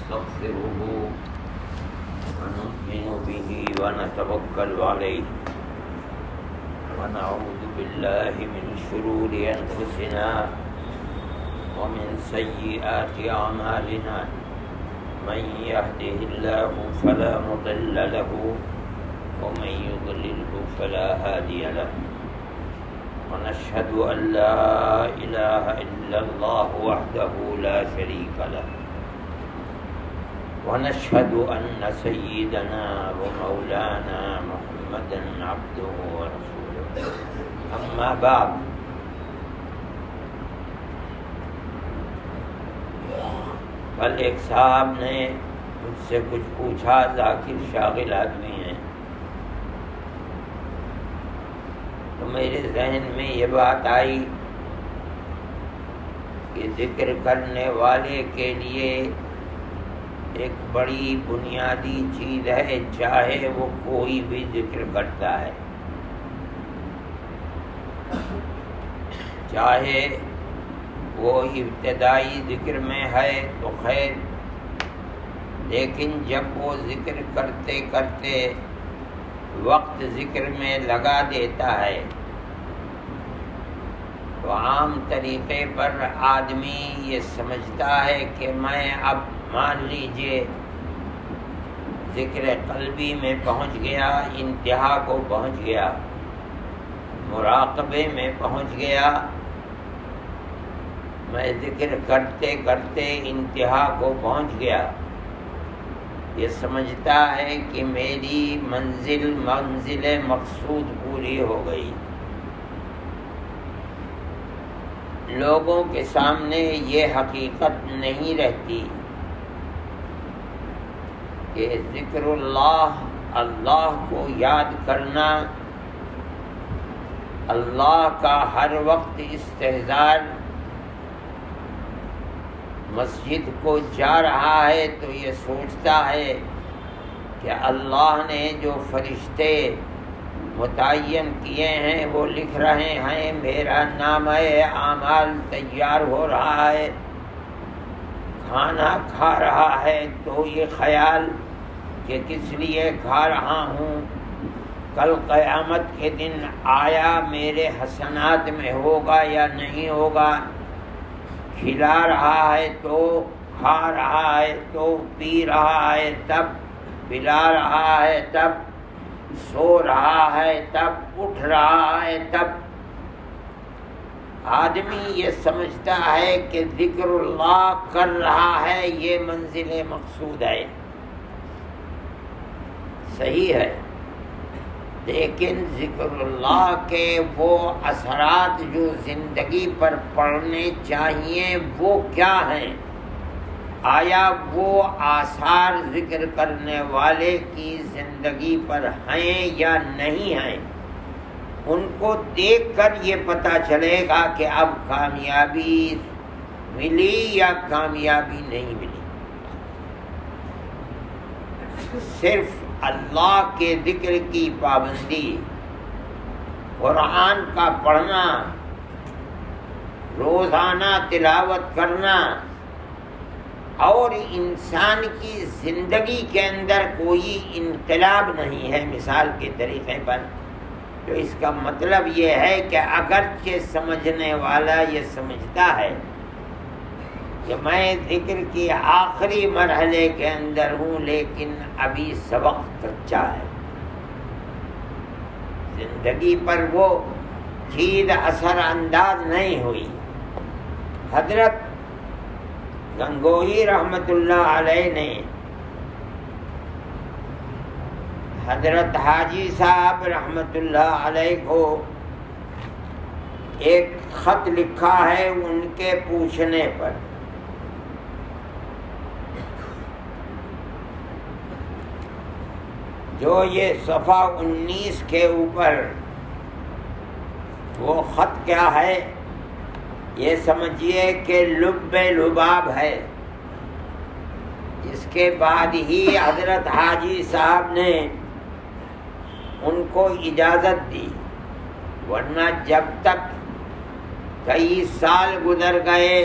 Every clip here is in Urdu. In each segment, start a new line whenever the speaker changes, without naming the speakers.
ونستغفره ونؤمن به ونتوكل عليه ونعوذ بالله من شرور أنفسنا ومن سيئات أعمالنا من يهده الله فلا مضل له ومن يضلله فلا هادي له ونشهد أن لا إله إلا الله وحده لا شريك له ونشهد أن سيدنا ومولانا محمدا عبده ورسوله أما بعد کل ایک صاحب نے مجھ سے کچھ پوچھا، ذاکر شاغل آدمی ہیں، تو میرے ذہن میں یہ بات آئی کہ ذکر کرنے والے کے لیے ایک بڑی بنیادی چیز ہے، چاہے وہ کوئی بھی ذکر کرتا ہے، چاہے وہ ابتدائی ذکر میں ہے تو خیر، لیکن جب وہ ذکر کرتے کرتے وقت ذکر میں لگا دیتا ہے تو عام طریقے پر آدمی یہ سمجھتا ہے کہ میں اب مان لیجئے ذکر قلبی میں پہنچ گیا، انتہا کو پہنچ گیا، مراقبے میں پہنچ گیا، میں ذکر کرتے کرتے انتہا کو پہنچ گیا، یہ سمجھتا ہے کہ میری منزل مقصود پوری ہو گئی۔ لوگوں کے سامنے یہ حقیقت نہیں رہتی کہ ذکر اللہ کو یاد کرنا، اللہ کا ہر وقت استحضار، مسجد کو جا رہا ہے تو یہ سوچتا ہے کہ اللہ نے جو فرشتے متعین کیے ہیں وہ لکھ رہے ہیں، میرا نامہ اعمال تیار ہو رہا ہے، کھانا کھا رہا ہے تو یہ خیال کہ کس لیے کھا رہا ہوں، کل قیامت کے دن آیا میرے حسنات میں ہوگا یا نہیں ہوگا، کھلا رہا ہے تو، کھا رہا ہے تو، پی رہا ہے تب، پلا رہا ہے تب، سو رہا ہے تب، اٹھ رہا ہے تب۔ آدمی یہ سمجھتا ہے کہ ذکر اللہ کر رہا ہے، یہ منزل مقصود ہے، صحیح ہے، لیکن ذکر اللہ کے وہ اثرات جو زندگی پر پڑنے چاہیے وہ کیا ہیں؟ آیا وہ آثار ذکر کرنے والے کی زندگی پر ہیں یا نہیں ہیں؟ ان کو دیکھ کر یہ پتہ چلے گا کہ اب کامیابی ملی یا کامیابی نہیں ملی۔ صرف اللہ کے ذکر کی پابندی، قرآن کا پڑھنا، روزانہ تلاوت کرنا اور انسان کی زندگی کے اندر کوئی انقلاب نہیں ہے مثال کے طریقے پر، تو اس کا مطلب یہ ہے کہ اگرچہ سمجھنے والا یہ سمجھتا ہے کہ میں ذکر کی آخری مرحلے کے اندر ہوں، لیکن ابھی سبق کچا ہے، زندگی پر وہ چیز اثر انداز نہیں ہوئی۔ حضرت گنگوہی رحمت اللہ علیہ نے حضرت حاجی صاحب رحمت اللہ علیہ کو ایک خط لکھا ہے ان کے پوچھنے پر، جو یہ صفحہ 19 کے اوپر وہ خط کیا ہے، یہ سمجھیے کہ لب لباب ہے۔ اس کے بعد ہی حضرت حاجی صاحب نے ان کو اجازت دی، ورنہ جب تک کئی سال گزر گئے،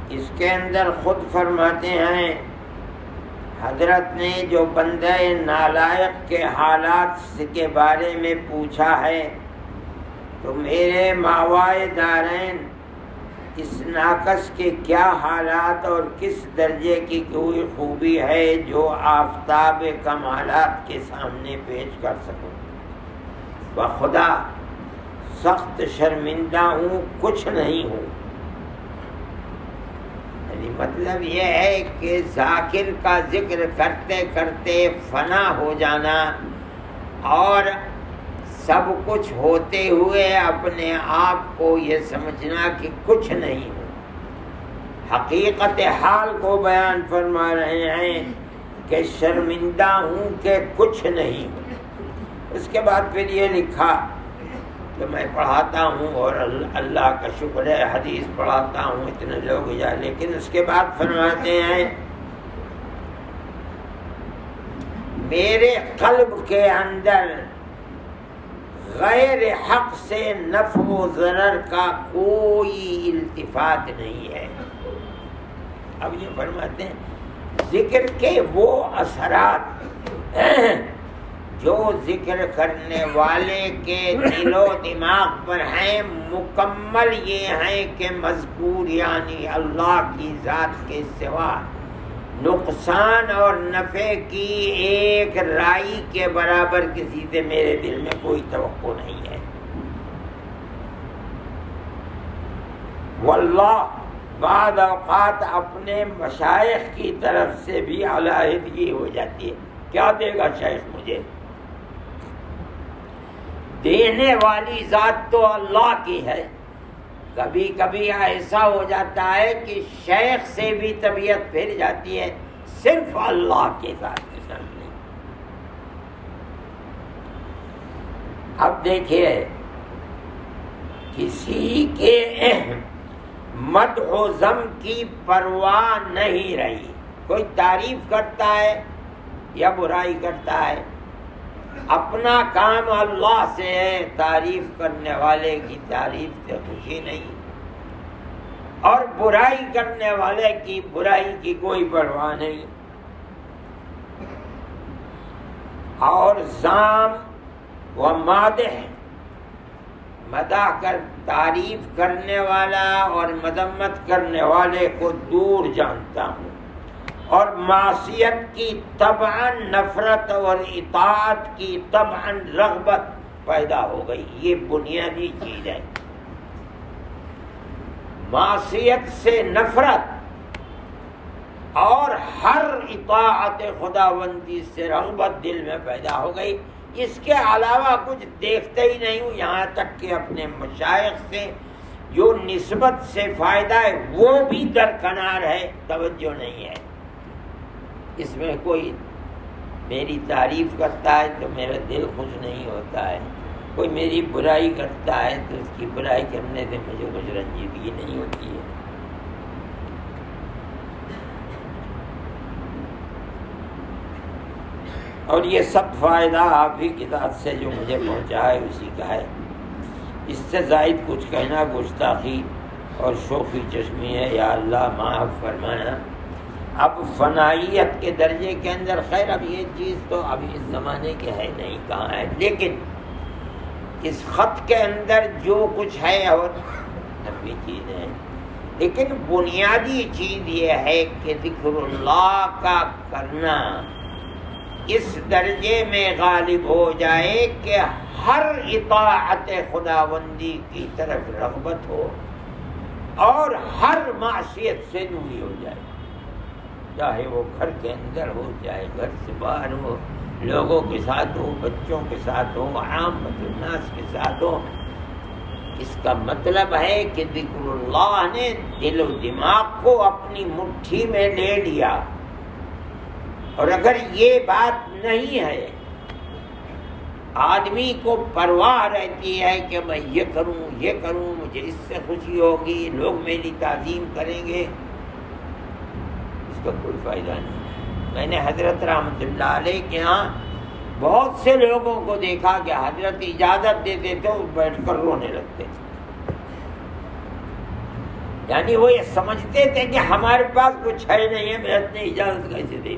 اس کے اندر خود فرماتے ہیں حضرت نے جو بندہ نالائق کے حالات کے بارے میں پوچھا ہے تو میرے ماوائے دارین اس ناقص کے کیا حالات اور کس درجے کی کوئی خوبی ہے جو آفتاب کمالات کے سامنے پیش کر سکوں. بخدا سخت شرمندہ ہوں، کچھ نہیں ہوں. یعنی مطلب یہ ہے کہ ذاکر کا ذکر کرتے کرتے فنا ہو جانا اور سب کچھ ہوتے ہوئے اپنے آپ کو یہ سمجھنا کہ کچھ نہیں ہوں. حقیقت حال کو بیان فرما رہے ہیں کہ شرمندہ ہوں کہ کچھ نہیں ہوں. اس کے بعد پھر یہ لکھا کہ میں پڑھاتا ہوں اور اللہ کا شکر ہے حدیث پڑھاتا ہوں اتنے لوگ جائے، لیکن اس کے بعد فرماتے ہیں میرے قلب کے اندر غیر حق سے نفع و ضرر کا کوئی التفات نہیں ہے. اب یہ فرماتے ہیں ذکر کے وہ اثرات جو ذکر کرنے والے کے دل و دماغ پر ہیں مکمل یہ ہیں کہ مذکور یعنی اللہ کی ذات کے سوا نقصان اور نفع کی ایک رائی کے برابر کسی سے میرے دل میں کوئی توقع نہیں ہے. واللہ بعض اوقات اپنے مشائخ کی طرف سے بھی علیحدگی ہو جاتی ہے. کیا دے گا شیخ مجھے؟ دینے والی ذات تو اللہ کی ہے. کبھی کبھی ایسا ہو جاتا ہے کہ شیخ سے بھی طبیعت پھر جاتی ہے، صرف اللہ کے ذات کے سامنے. اب دیکھیے کسی کے مدح و ذم کی پرواہ نہیں رہی. کوئی تعریف کرتا ہے یا برائی کرتا ہے، اپنا کام اللہ سے ہے، تعریف کرنے والے کی تعریف سے خوشی نہیں اور برائی کرنے والے کی برائی کی کوئی پرواہ نہیں. اور ذم و مادح مدح کر تعریف کرنے والا اور مذمت کرنے والے کو دور جانتا ہوں، اور معصیت کی طبعاً نفرت اور اطاعت کی طبعاً رغبت پیدا ہو گئی. یہ بنیادی چیز ہے. معصیت سے نفرت اور ہر اطاعت خداوندی سے رغبت دل میں پیدا ہو گئی. اس کے علاوہ کچھ دیکھتے ہی نہیں ہوں، یہاں تک کہ اپنے مشائخ سے جو نسبت سے فائدہ ہے وہ بھی درکنار ہے، توجہ نہیں ہے. اس میں کوئی میری تعریف کرتا ہے تو میرا دل خوش نہیں ہوتا ہے، کوئی میری برائی کرتا ہے تو اس کی برائی کرنے سے مجھے کچھ رنجیدگی نہیں ہوتی ہے. اور یہ سب فائدہ آپ ہی کی ذات سے جو مجھے پہنچا ہے اسی کا ہے. اس سے زائد کچھ کہنا گستاخی اور شوخی چشمی ہے. یا اللہ معاف فرمانا. اب فنائیت کے درجے کے اندر خیر اب یہ چیز تو ابھی اس زمانے کے ہے نہیں، کہاں ہے، لیکن اس خط کے اندر جو کچھ ہے اور لمبی چیز ہے، لیکن بنیادی چیز یہ ہے کہ ذکر اللہ کا کرنا اس درجے میں غالب ہو جائے کہ ہر اطاعت خداوندی کی طرف رغبت ہو اور ہر معصیت سے دوری ہو جائے، چاہے وہ گھر کے اندر ہو چاہے گھر سے باہر ہو، لوگوں کے ساتھ ہو، بچوں کے ساتھ ہو، عامت الناس کے ساتھ ہو. اس کا مطلب ہے کہ ذکر اللہ نے دل و دماغ کو اپنی مٹھی میں لے لیا. اور اگر یہ بات نہیں ہے، آدمی کو پرواہ رہتی ہے کہ میں یہ کروں مجھے اس سے خوشی ہوگی، لوگ میری تعظیم کریں گے، اس کا کوئی فائدہ نہیں. میں نے حضرت رحمت اللہ علیہ کے ہاں بہت سے لوگوں کو دیکھا کہ حضرت اجازت دیتے تھے وہ بیٹھ کر رونے لگتے تھے. یعنی وہ یہ سمجھتے تھے کہ ہمارے پاس کچھ ہے نہیں ہے، حضرت نے اجازت کیسے دے دی.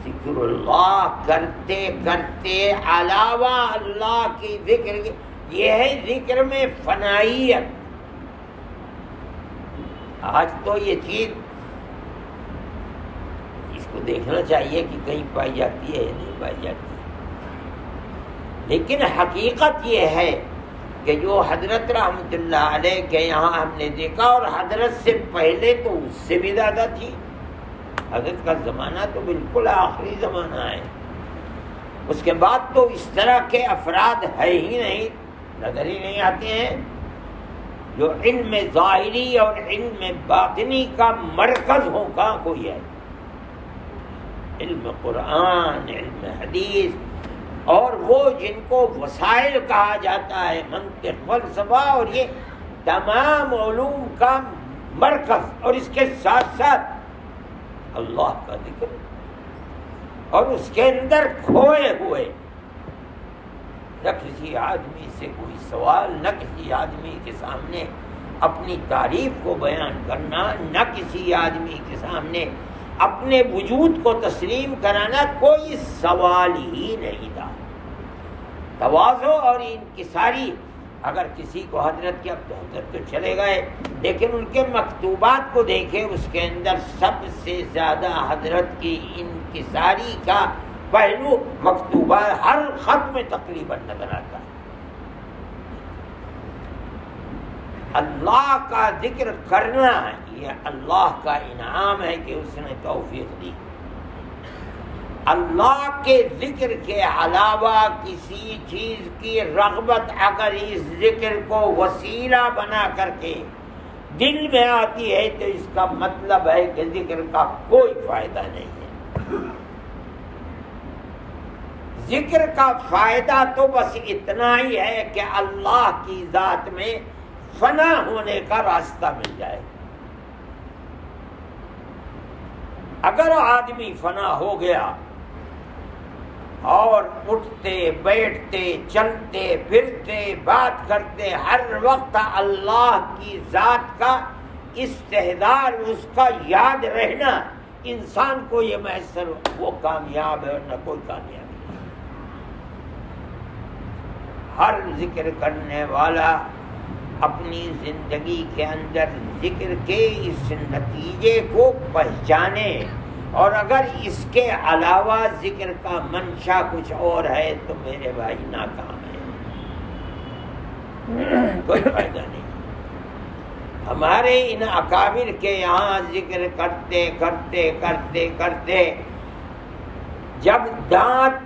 ذکر اللہ کرتے کرتے علاوہ اللہ کی ذکر کی، یہ ہے ذکر میں فنائیت۔ آج تو یہ چیز اس کو دیکھنا چاہیے کہ کہیں پائی جاتی ہے یا نہیں پائی جاتی، لیکن حقیقت یہ ہے کہ جو حضرت رحمۃ اللہ علیہ کے یہاں ہم نے دیکھا، اور حضرت سے پہلے تو اس سے بھی زیادہ تھی۔ حضرت کا زمانہ تو بالکل آخری زمانہ ہے، اس کے بعد تو اس طرح کے افراد ہے ہی نہیں، نظر ہی نہیں آتے ہیں جو علم ظاہری اور علم باطنی کا مرکز ہو۔ کہاں کوئی ہے؟ علم قرآن، علم حدیث، اور وہ جن کو وسائل کہا جاتا ہے، منطق، فلسفہ، اور یہ تمام علوم کا مرکز، اور اس کے ساتھ ساتھ اللہ کا ذکر، اور اس کے اندر کھوئے ہوئے، نہ کسی آدمی سے کوئی سوال، نہ کسی آدمی کے سامنے اپنی تعریف کو بیان کرنا، نہ کسی آدمی کے سامنے اپنے وجود کو تسلیم کرانا، کوئی سوال ہی نہیں تھا۔ تواضع اور انکساری، اگر کسی کو حضرت کے، اب تو حضرت تو چلے گئے، لیکن ان کے مکتوبات کو دیکھیں، اس کے اندر سب سے زیادہ حضرت کی انکساری کا پہلو مکتوبات ہر خط میں تقریباً نظر آتا ہے۔ اللہ کا ذکر کرنا یہ اللہ کا انعام ہے کہ اس نے توفیق دی۔ اللہ کے ذکر کے علاوہ کسی چیز کی رغبت اگر اس ذکر کو وسیلہ بنا کر کے دل میں آتی ہے تو اس کا مطلب ہے کہ ذکر کا کوئی فائدہ نہیں ہے۔ ذکر کا فائدہ تو بس اتنا ہی ہے کہ اللہ کی ذات میں فنا ہونے کا راستہ مل جائے۔ اگر آدمی فنا ہو گیا اور اٹھتے بیٹھتے چلتے پھرتے بات کرتے ہر وقت اللہ کی ذات کا استحضار، اس کا یاد رہنا، انسان کو یہ میسر، وہ کامیاب ہے اور نہ کوئی کامیابی۔ ہر ذکر کرنے والا اپنی زندگی کے اندر ذکر کے اس نتیجے کو پہچانے، اور اگر اس کے علاوہ ذکر کا منشا کچھ اور ہے تو میرے بھائی ناکام ہے، کوئی فائدہ نہیں۔ ہمارے ان اکابر کے یہاں ذکر کرتے کرتے کرتے کرتے جب دانت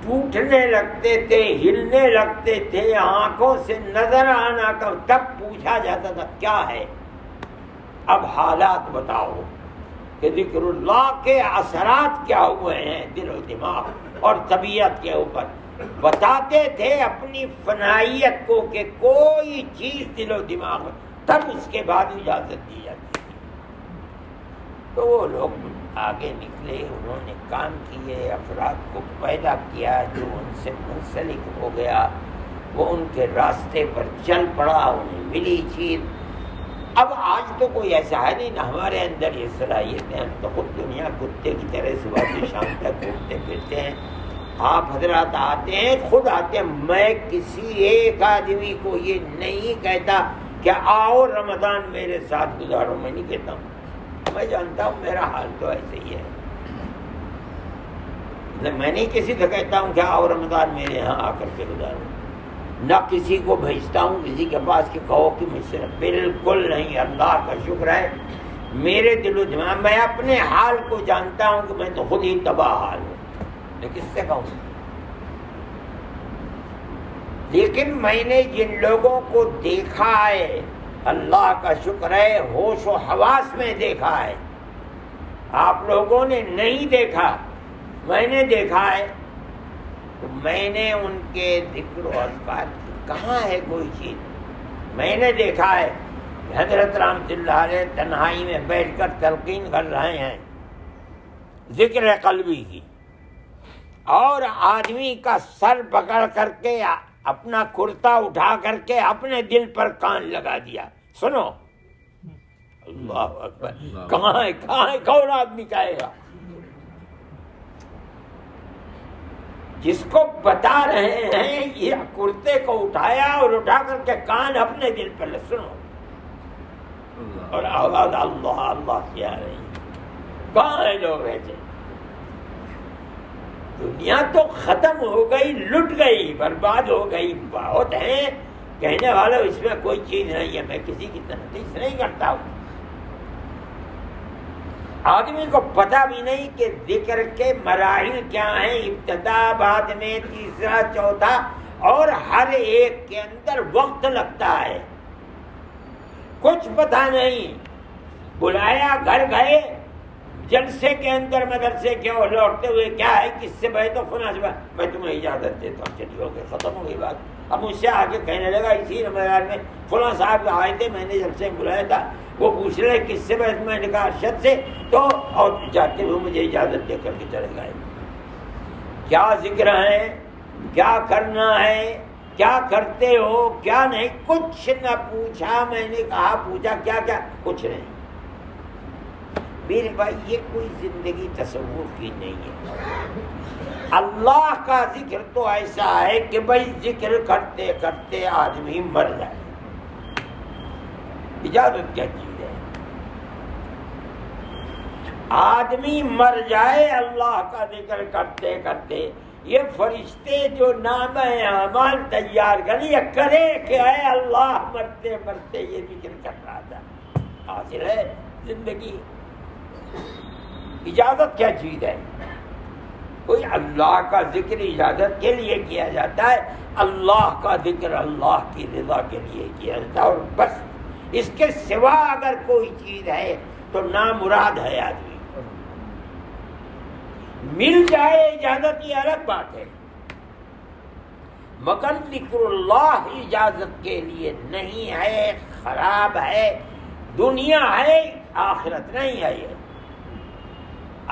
ٹوٹنے لگتے تھے، ہلنے لگتے تھے، آنکھوں سے نظر آنا کر، تب پوچھا جاتا تھا کیا ہے؟ اب حالات بتاؤ کہ ذکر اللہ کے اثرات کیا ہوئے ہیں دل و دماغ اور طبیعت کے اوپر۔ بتاتے تھے اپنی فنائیت کو کہ کوئی چیز دل و دماغ میں، تب اس کے بعد اجازت دی جاتی تھی۔ تو وہ لوگ آگے نکلے، انہوں نے کام کیے، افراد کو پیدا کیا، جو ان سے منسلک ہو گیا وہ ان کے راستے پر چل پڑا، انہیں ملی چیز۔ اب آج تو کوئی ایسا ہے نہیں، نہ ہمارے اندر یہ صلاحیت ہے، ہم تو خود دنیا کتے کی طرح صبح سے شام تک گھومتے پھرتے ہیں۔ آپ حضرات آتے ہیں، خود آتے ہیں، میں کسی ایک آدمی کو یہ نہیں کہتا کہ آؤ رمضان میرے ساتھ گزارو، میں نہیں کہتا ہوں، میں جانتا ہوں میرا حال تو ایسے ہی ہے۔ میں نہیں کسی سے کہتا ہوں کہ آؤ رمضان میرے یہاں آ کر کے گزارو، نہ کسی کو بھیجتا ہوں کسی کے پاس کہ کہو کہ مجھ سے، بالکل نہیں۔ اللہ کا شکر ہے میرے دل و دماغ میں اپنے حال کو جانتا ہوں کہ میں تو خود ہی تباہ حال ہوں، میں کس سے کہوں؟ لیکن میں نے جن لوگوں کو دیکھا ہے، اللہ کا شکر ہے ہوش و حواس میں دیکھا ہے، آپ لوگوں نے نہیں دیکھا، میں نے دیکھا ہے، تو میں نے ان کے ذکر و اذکار کی کہاں ہے کوئی چیز؟ میں نے دیکھا ہے کہ حضرت رحمۃ اللہ علیہ تنہائی میں بیٹھ کر تلقین کر رہے ہیں ذکر قلبی کی، اور آدمی کا سر پکڑ کر کے اپنا کرتا اٹھا کر کے اپنے دل پر کان لگا دیا، سنو۔ اللہ اکبر، کہاں ہے کون آدمی کہے گا؟ جس کو بتا رہے ہیں یہ کرتے کو اٹھایا اور اٹھا کر کے کان اپنے دل پر سنو اور آواز اللہ اللہ کیا رہی. کہاں ہیں لوگ ایسے؟ دنیا تو ختم ہو گئی، لٹ گئی، برباد ہو گئی. بہت ہیں کہنے والا اس میں کوئی چیز نہیں ہے، میں کسی کی تنقید نہیں کرتا ہوں. آدمی کو پتہ بھی نہیں کہ ذکر کے مراحل کیا ہیں، ابتدا، بعد میں، تیسرا، چوتھا، اور ہر ایک کے اندر وقت لگتا ہے. کچھ پتہ نہیں. بلایا، گھر گئے، جلسے کے اندر مدرسے کے اور لوٹتے ہوئے کیا ہے، کس سے بھائی تو فلاں سے میں تمہیں اجازت دیتا ہوں، چلی ہو گئی، ختم ہو گئی بات. اب مجھ سے آگے کہنے لگا اسی رمضان میں فلاں صاحب آئے تھے، میں نے جلسے میں بلایا تھا، وہ پوچھ رہے کس سے بھائی، میں نے کہا ارشد سے، تو اور جاتے ہوئے مجھے اجازت دے کر کے چلے گئے. کیا ذکر ہے، کیا کرنا ہے، کیا کرتے ہو، کیا نہیں، کچھ نہ پوچھا. میں نے کہا پوچھا کیا کیا، کچھ نہیں. میرے بھائی یہ کوئی زندگی تصور کی نہیں ہے. اللہ کا ذکر تو ایسا ہے کہ بھائی ذکر کرتے کرتے آدمی مر جائے. اجازت کیا چیز ہے؟ آدمی مر جائے اللہ کا ذکر کرتے کرتے. یہ فرشتے جو نام اعمال تیار کرے کہ اے اللہ مرتے مرتے یہ ذکر کر رہا تھا. حاصل ہے زندگی. اجازت کیا چیز ہے؟ کوئی اللہ کا ذکر اجازت کے لیے کیا جاتا ہے، اللہ کا ذکر اللہ کی رضا کے لیے کیا جاتا ہے، اور بس. اس کے سوا اگر کوئی چیز ہے تو نامراد ہے آدمی. مل جائے اجازت یہ الگ بات ہے، مگر ذکر اللہ اجازت کے لیے نہیں ہے، خراب ہے. دنیا ہے، آخرت نہیں ہے. یہ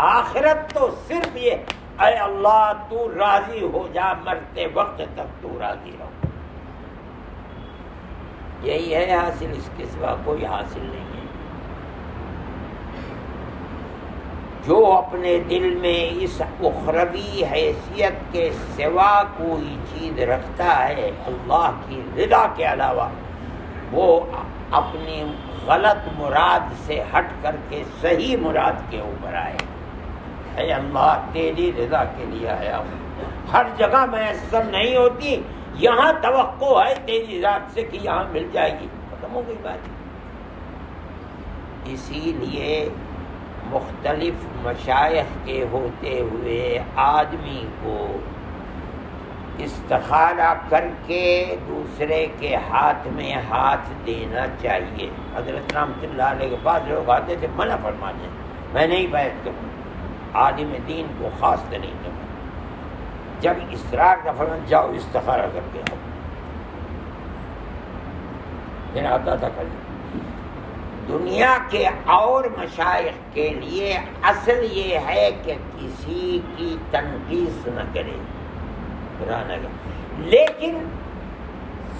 آخرت تو صرف یہ اے اللہ تو راضی ہو جا، مرتے وقت تک تو راضی رہو. یہی ہے حاصل، اس کے سوا کوئی حاصل نہیں ہے. جو اپنے دل میں اس اخروی حیثیت کے سوا کوئی چیز رکھتا ہے اللہ کی رضا کے علاوہ، وہ اپنی غلط مراد سے ہٹ کر کے صحیح مراد کے اوپر آئے. اے اللہ تیری رضا کے لیے آیا ہوں. ہر جگہ میسر نہیں ہوتی، یہاں توقع ہے تیری ذات سے کہ یہاں مل جائے گی. ختم ہو گئی بات. اسی لیے مختلف مشائخ کے ہوتے ہوئے آدمی کو استخارہ کر کے دوسرے کے ہاتھ میں ہاتھ دینا چاہیے. حضرت رحمۃ اللہ علیہ کے پاس لوگ آتے تھے، منع فرماتے میں نہیں بیعت کروں. عالم دین کو خاص نہیں کرنا. جب اصرار نہ فرمان جاؤ استخارہ کر کے آؤ. پھر آتا تھا کل دنیا کے اور مشائخ کے لیے اصل یہ ہے کہ کسی کی تنقید نہ کرے، لیکن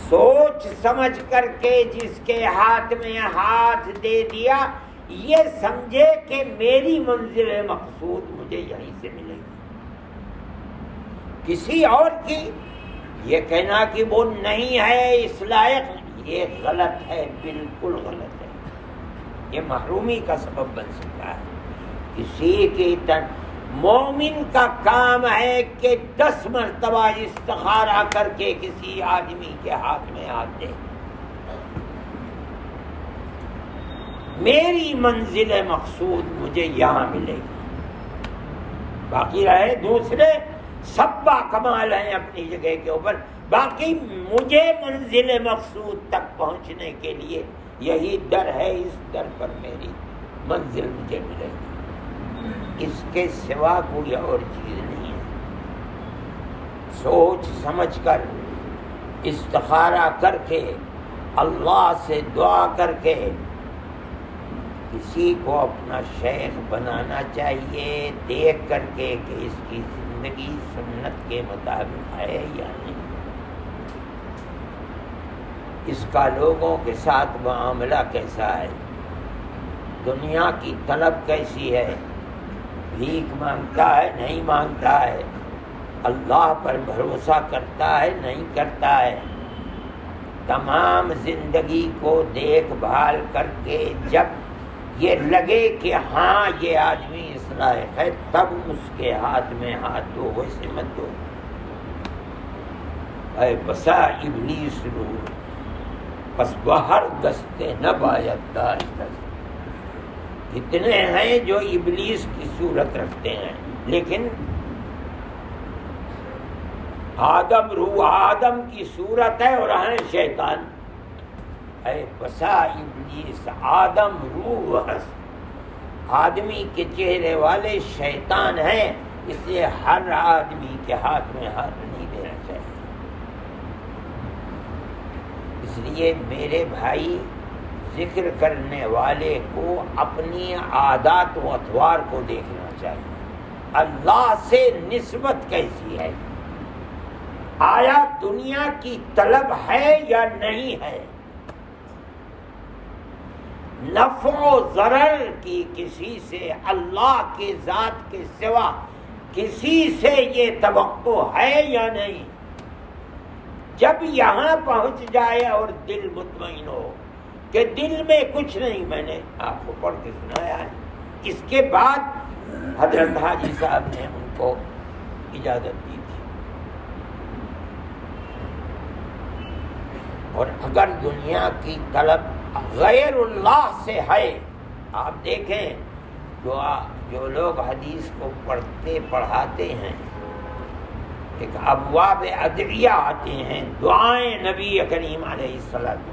سوچ سمجھ کر کے جس کے ہاتھ میں ہاتھ دے دیا، یہ سمجھے کہ میری منزل مقصود مجھے یہیں سے ملے گی. کسی اور کی یہ کہنا کہ وہ نہیں ہے اس لائق، یہ غلط ہے، بالکل غلط ہے. یہ محرومی کا سبب بن سکتا ہے. کسی کی مومن کا کام ہے کہ 10 مرتبہ استخارہ کر کے کسی آدمی کے ہاتھ میں ہاتھ دے. میری منزل مقصود مجھے یہاں ملے گی. باقی رہے دوسرے سب با کمال ہیں اپنی جگہ کے اوپر، باقی مجھے منزل مقصود تک پہنچنے کے لیے یہی در ہے، اس در پر میری منزل مجھے ملے گی. اس کے سوا کوئی اور چیز نہیں ہے. سوچ سمجھ کر استخارہ کر کے اللہ سے دعا کر کے کسی کو اپنا شیخ بنانا چاہیے، دیکھ کر کے کہ اس کی زندگی سنت کے مطابق ہے یا نہیں، اس کا لوگوں کے ساتھ معاملہ کیسا ہے، دنیا کی طلب کیسی ہے، بھیک مانگتا ہے نہیں مانگتا ہے، اللہ پر بھروسہ کرتا ہے نہیں کرتا ہے؟ تمام زندگی کو دیکھ بھال کر کے جب یہ لگے کہ ہاں یہ آدمی اس لائق ہے، تب اس کے ہاتھ میں ہاتھ دو، ویسے مت دو۔ اے بسا ابلیس رو پس باہر دستے نہ باید داشت، اتنے ہیں جو ابلیس کی صورت رکھتے ہیں، لیکن آدم روح آدم کی صورت ہے اور ہیں شیطان۔ اے بسا ابلیس آدم روح ہست، آدمی کے چہرے والے شیطان ہیں، اس لیے ہر آدمی کے ہاتھ میں ہاتھ نہیں دینا چاہیے۔ اس لیے میرے بھائی، ذکر کرنے والے کو اپنی عادات و اطوار کو دیکھنا چاہیے، اللہ سے نسبت کیسی ہے، آیا دنیا کی طلب ہے یا نہیں ہے، نفع و ضرر کی کسی سے اللہ کے ذات کے سوا کسی سے یہ توقع ہے یا نہیں۔ جب یہاں پہنچ جائے اور دل مطمئن ہو کہ دل میں کچھ نہیں، میں نے آپ کو پڑھ کے سنایا ہے، اس کے بعد حضرت حاجی صاحب نے ان کو اجازت دی تھی۔ اور اگر دنیا کی طلب غیر اللہ سے ہے، آپ دیکھیں جو لوگ حدیث کو پڑھتے پڑھاتے ہیں، ایک ابواب ادعیہ آتے ہیں، دعائیں نبی کریم علیہ السلام،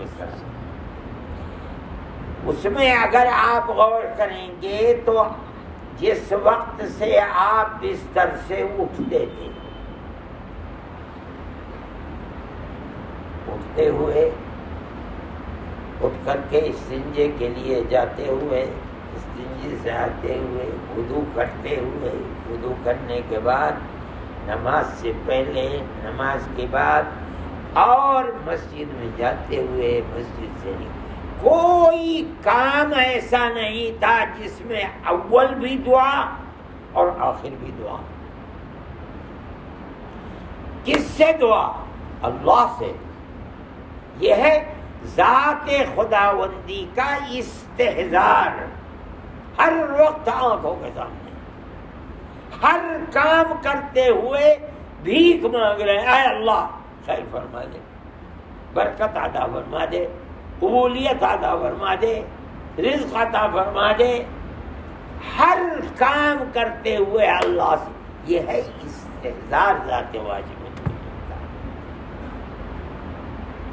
اس میں اگر آپ غور کریں گے تو جس وقت سے آپ بستر سے اٹھتے تھے، اٹھتے ہوئے، اٹھ کر کے استنجے کے لیے جاتے ہوئے، استنجے سے آتے ہوئے، وضو کرتے ہوئے، وضو کرنے کے بعد، نماز سے پہلے، نماز کے بعد، اور مسجد میں جاتے ہوئے، مسجد سے نہیں، کوئی کام ایسا نہیں تھا جس میں اول بھی دعا اور آخر بھی دعا۔ کس سے دعا؟ اللہ سے۔ یہ ہے ذات خداوندی کا استحضار، ہر وقت آنکھوں کے سامنے، ہر کام کرتے ہوئے بھیک مانگ رہے ہیں، اے اللہ خیر فرما دے، برکت عطا فرما دے، قبولیت عطا فرما دے، رزق عطا فرما دے، ہر کام کرتے ہوئے اللہ سے۔ یہ ہے استحضار ذات واجب۔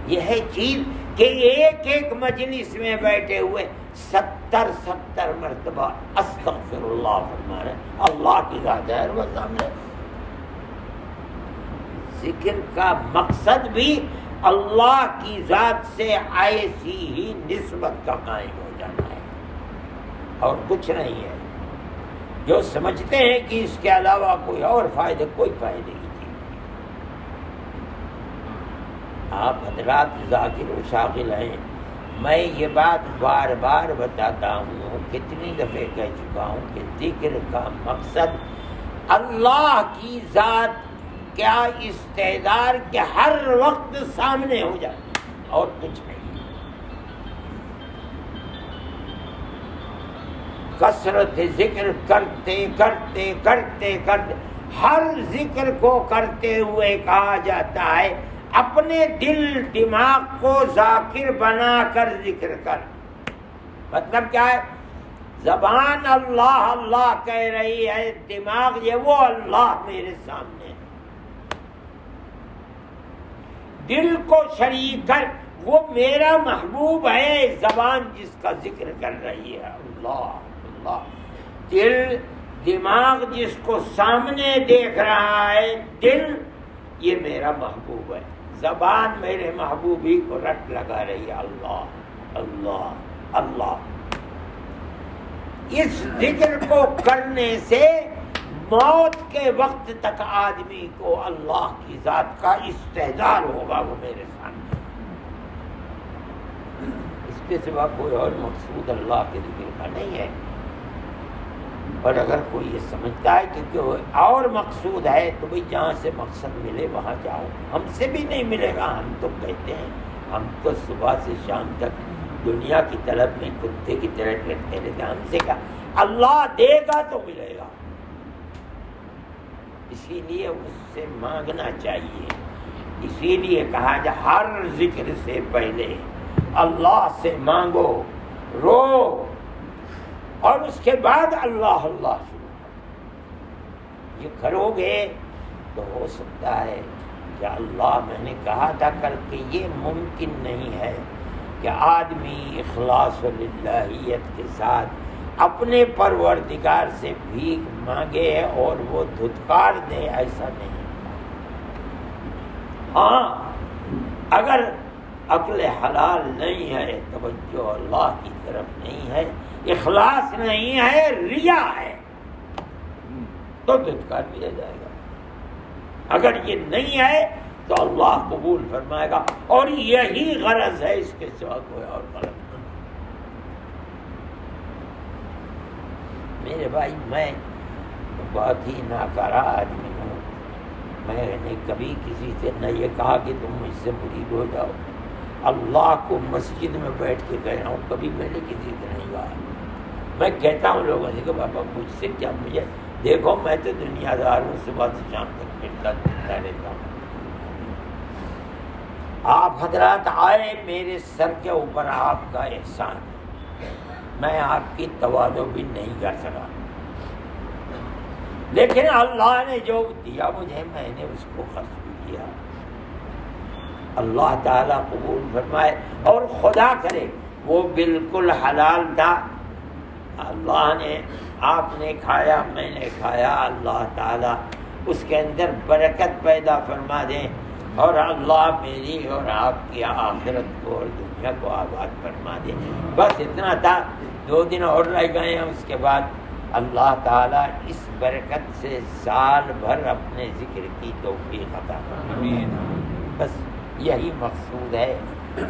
یہ ہے چیز کہ ایک ایک مجلس میں بیٹھے ہوئے 70 مرتبہ استغفر اللہ فرما رہے، اللہ کی ذات ہے وہ سامنے۔ ذکر کا مقصد بھی اللہ کی ذات سے ایسی ہی نسبت کا قائم ہو جانا ہے، اور کچھ نہیں ہے۔ جو سمجھتے ہیں کہ اس کے علاوہ کوئی اور فائدہ، کوئی فائدے کی چیز نہیں۔ آپ حضرات ذاکر و شاغل ہیں، میں یہ بات بار بار بتاتا ہوں، کتنی دفعہ کہہ چکا ہوں کہ ذکر کا مقصد اللہ کی ذات کیا استحضار کہ ہر وقت سامنے ہو جائے، اور کچھ نہیں۔ کثرت ذکر کرتے کرتے کرتے کرتے، ہر ذکر کو کرتے ہوئے کہا جاتا ہے اپنے دل دماغ کو ذاکر بنا کر ذکر کر۔ مطلب کیا ہے؟ زبان اللہ اللہ کہہ رہی ہے، دماغ یہ وہ اللہ میرے سامنے ہے، دل کو شریک کر وہ میرا محبوب ہے، زبان جس کا ذکر کر رہی ہے اللہ اللہ، دل دماغ جس کو سامنے دیکھ رہا ہے، دل یہ میرا محبوب ہے، زبان میرے محبوبی کو رٹ لگا رہی ہے اللہ اللہ اللہ۔ اس ذکر کو کرنے سے موت کے وقت تک آدمی کو اللہ کی ذات کا استحضار ہوگا، وہ میرے سامنے۔ اس کے سوا کوئی اور مقصود اللہ کے ذکر کا نہیں ہے۔ اور اگر کوئی یہ سمجھتا ہے کہ کوئی اور مقصود ہے تو بھئی جہاں سے مقصد ملے وہاں جاؤ. ہم سے بھی نہیں ملے گا. ہم تو کہتے ہیں ہم تو صبح سے شام تک دنیا کی طلب میں کتے کی طرح کرتے رہتے ہیں. ہم سے کیا اللہ دے گا تو ملے گا. اسی لیے اس سے مانگنا چاہیے. اسی لیے کہا جا ہر ذکر سے پہلے اللہ سے مانگو, رو, اور اس کے بعد اللہ اللہ شروع کرو. یہ کرو گے تو ہو سکتا ہے کہ اللہ, میں نے کہا تھا کل کہ یہ ممکن نہیں ہے کہ آدمی اخلاص و للہیت کے ساتھ اپنے پروردگار سے بھیک مانگے اور وہ دھتکار دے. ایسا نہیں. ہاں اگر عقل حلال نہیں ہے, توجہ اللہ کی طرف نہیں ہے, اخلاص نہیں ہے, ریا ہے, تو دھتکار دیا جائے گا. اگر یہ نہیں ہے تو اللہ قبول فرمائے گا. اور یہی غرض ہے, اس کے سوا کوئی اور غرض نہیں. میرے بھائی, میں بہت ہی ناکارہ آدمی ہوں. میں نے کبھی کسی سے نہ یہ کہا کہ تم مجھ سے مرید ہو جاؤ. اللہ کو مسجد میں بیٹھ کے کہہ رہا ہوں, کبھی میں نے کسی سے نہیں کہا. میں کہتا ہوں لوگوں سے کہ بابا مجھ سے کیا, مجھے دیکھو میں تو دنیا دار ہوں, صبح سے شام تک ملتا جلتا رہتا ہوں. آپ حضرات آئے, میرے سر کے اوپر آپ کا احسان ہے. میں آپ کی تواضع بھی نہیں کر سکا, لیکن اللہ نے جو دیا مجھے میں نے اس کو خرچ بھی کیا. اللہ تعالیٰ قبول فرمائے. اور خدا کرے وہ بالکل حلال تھا. اللہ نے, آپ نے کھایا, میں نے کھایا, اللہ تعالیٰ اس کے اندر برکت پیدا فرما دیں, اور اللہ میری اور آپ کی آخرت کو اور دنیا کو آباد فرما دیں. بس اتنا تھا. 2 دن اور رہ گئے ہیں, اس کے بعد اللہ تعالیٰ اس برکت سے سال بھر اپنے ذکر کی توفیق عطا فرمائے. بس یہی مقصود ہے,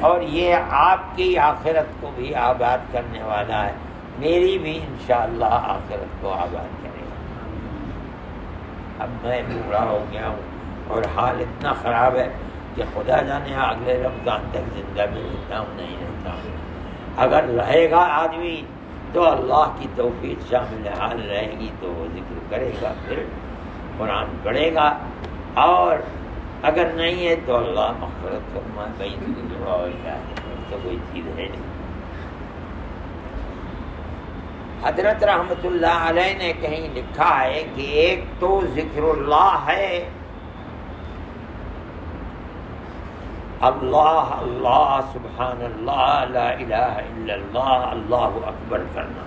اور یہ آپ کی آخرت کو بھی آباد کرنے والا ہے, میری بھی انشاءاللہ آخرت کو آباد کرے گا. اب میں بوڑھا ہو گیا ہوں اور حال اتنا خراب ہے کہ خدا جانے اگلے رمضان تک زندہ بھی رہتا ہوں نہیں رہتا ہوں. اگر رہے گا آدمی تو اللہ کی توفیق شامل حال رہے گی تو وہ ذکر کرے گا, پھر قرآن پڑھے گا, اور اگر نہیں ہے تو اللہ مغفرت فرما. کہیں دعا ہو جائے تو کوئی چیز ہے نہیں. حضرت رحمت اللہ علیہ نے کہیں لکھا ہے کہ ایک تو ذکر اللہ ہے, اللہ اللہ سبحان اللہ لا الہ الا اللہ اللہ اکبر کرنا,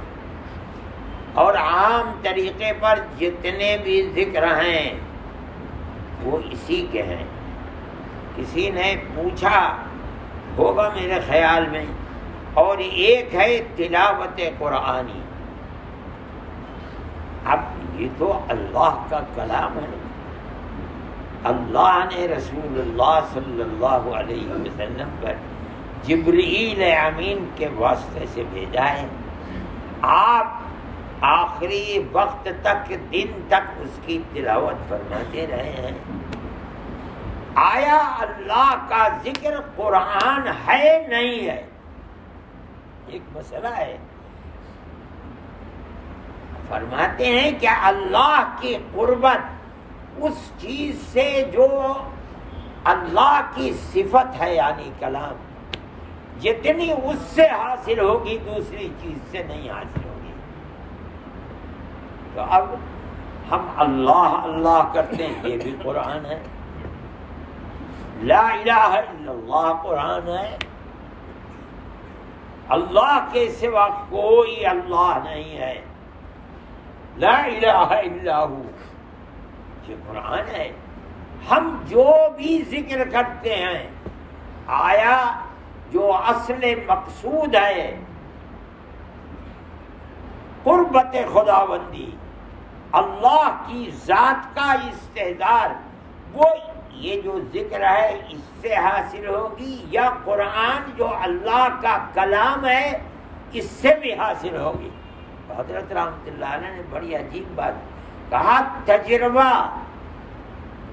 اور عام طریقے پر جتنے بھی ذکر ہیں وہ اسی کے ہیں. کسی نے پوچھا ہوگا میرے خیال میں, اور ایک ہے تلاوت قرآنی. اب یہ تو اللہ کا کلام ہے, اللہ نے رسول اللہ صلی اللہ علیہ وسلم پر جبرائیل امین کے واسطے سے بھیجا ہے. آپ آخری وقت تک, دن تک اس کی تلاوت فرماتے رہے ہیں. آیا اللہ کا ذکر قرآن ہے نہیں ہے, ایک مسئلہ ہے. فرماتے ہیں کہ اللہ کی قربت اس چیز سے جو اللہ کی صفت ہے یعنی کلام, جتنی اس سے حاصل ہوگی دوسری چیز سے نہیں حاصل ہوگی. تو اب ہم اللہ اللہ کرتے ہیں, یہ بھی قرآن ہے. لا الہ الا اللہ قرآن ہے. اللہ کے سوا کوئی اللہ نہیں ہے. لا الہ الا ہو, یہ قرآن ہے. ہم جو بھی ذکر کرتے ہیں, آیا جو اصل مقصود ہے قربت خداوندی, اللہ کی ذات کا استحضار, وہ یہ جو ذکر ہے اس سے حاصل ہوگی, یا قرآن جو اللہ کا کلام ہے اس سے بھی حاصل ہوگی. حضرت رحمۃ اللہ علیہ نے بڑی عجیب بات کہا، تجربہ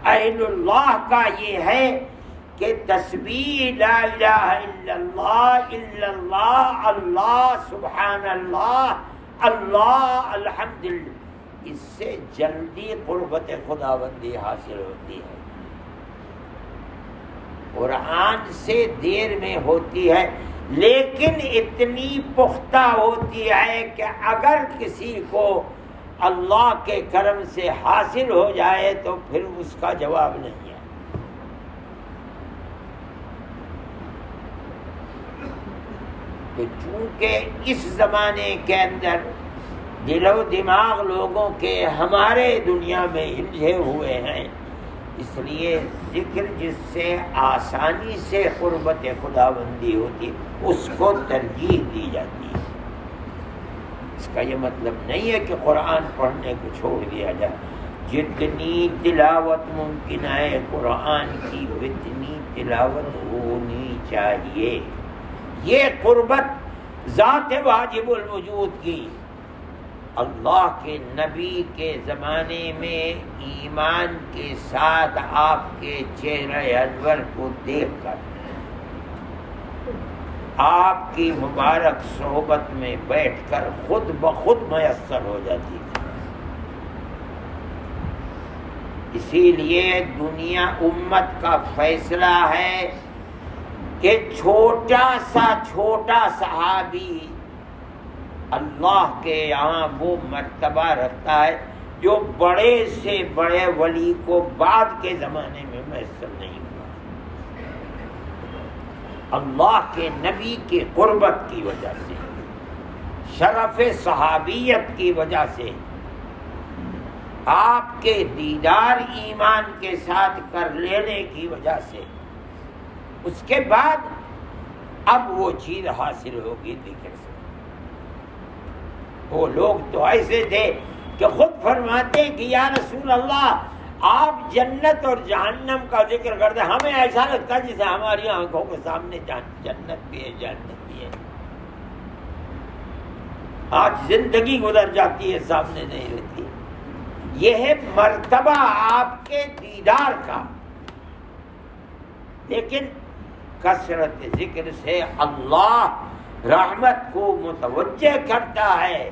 اہل اللہ کا یہ ہے کہ تسبیح لا الہ الا اللہ اللہ سبحان اللہ اللہ الحمدللہ، اس سے جلدی قربت خداوندی حاصل ہوتی ہے، قرآن سے دیر میں ہوتی ہے، لیکن اتنی پختہ ہوتی ہے کہ اگر کسی کو اللہ کے کرم سے حاصل ہو جائے تو پھر اس کا جواب نہیں ہے۔ تو چونکہ اس زمانے کے اندر دل و دماغ لوگوں کے ہمارے دنیا میں الجھے ہوئے ہیں، اس لیے ذکر جس سے آسانی سے قربت خداوندی ہوتی اس کو ترجیح دی جاتی ہے۔ اس کا یہ مطلب نہیں ہے کہ قرآن پڑھنے کو چھوڑ دیا جائے، جتنی تلاوت ممکن ہے قرآن کی اتنی تلاوت ہونی چاہیے۔ یہ قربت ذات واجب الوجود کی، اللہ کے نبی کے زمانے میں ایمان کے ساتھ آپ کے چہرہ انور کو دیکھ کر، آپ کی مبارک صحبت میں بیٹھ کر خود بخود میسر ہو جاتی تھی۔ اسی لیے دنیا امت کا فیصلہ ہے کہ چھوٹا صحابی اللہ کے یہاں وہ مرتبہ رکھتا ہے جو بڑے سے بڑے ولی کو بعد کے زمانے میں میسر نہیں ہوا۔ اللہ کے نبی کی قربت کی وجہ سے، شرف صحابیت کی وجہ سے، آپ کے دیدار ایمان کے ساتھ کر لینے کی وجہ سے، اس کے بعد اب وہ چیز حاصل ہوگی ذکر سے۔ وہ لوگ تو ایسے تھے کہ خود فرماتے کہ یا رسول اللہ آپ جنت اور جہنم کا ذکر کرتے، ہمیں ایسا لگتا ہے جیسے ہماری آنکھوں کے سامنے جنت بھی ہے جہنم بھی ہے، آج زندگی گزر جاتی ہے سامنے نہیں رہتی۔ یہ ہے مرتبہ آپ کے دیدار کا، لیکن کثرت ذکر سے اللہ رحمت کو متوجہ کرتا ہے،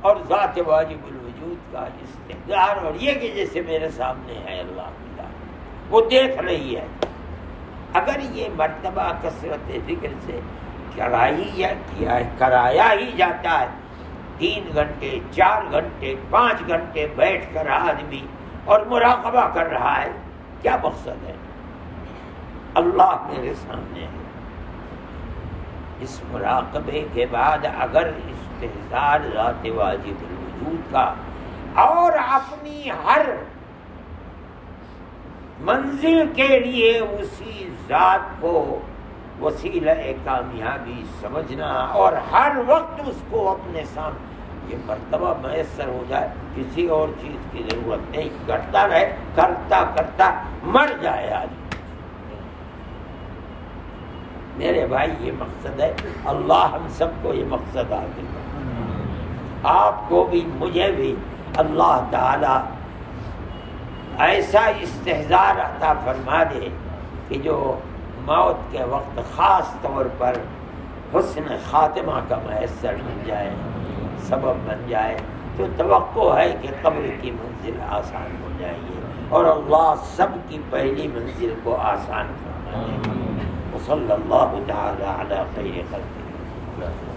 اور ذات واجب الوجود کا استحضار، اور یہ کہ جیسے میرے سامنے ہے اللہ کی ذات، وہ دیکھ رہی ہے۔ اگر یہ مرتبہ کثرت ذکر سے کرایا ہی جاتا ہے، 3 گھنٹے 4 گھنٹے 5 گھنٹے بیٹھ کر آدمی اور مراقبہ کر رہا ہے، کیا مقصد ہے؟ اللہ میرے سامنے ہے۔ اس مراقبے کے بعد اگر استحضار ذات واجب الوجود کا اور اپنی ہر منزل کے لیے اسی ذات کو وسیلہ کامیابی سمجھنا، اور ہر وقت اس کو اپنے سامنے یہ مرتبہ میسر ہو جائے، کسی اور چیز کی ضرورت نہیں، کرتا رہے، کرتا کرتا مر جائے آدمی۔ میرے بھائی یہ مقصد ہے، اللہ ہم سب کو یہ مقصد حاصل کرے، آپ کو بھی مجھے بھی اللہ تعالی ایسا استحضار عطا فرما دے کہ جو موت کے وقت خاص طور پر حسن خاتمہ کا میسر بن جائے، سبب بن جائے، تو توقع ہے کہ قبر کی منزل آسان ہو جائے گی، اور اللہ سب کی پہلی منزل کو آسان فرما دے۔ صلی اللہ تعالی علی خیر خلقہ۔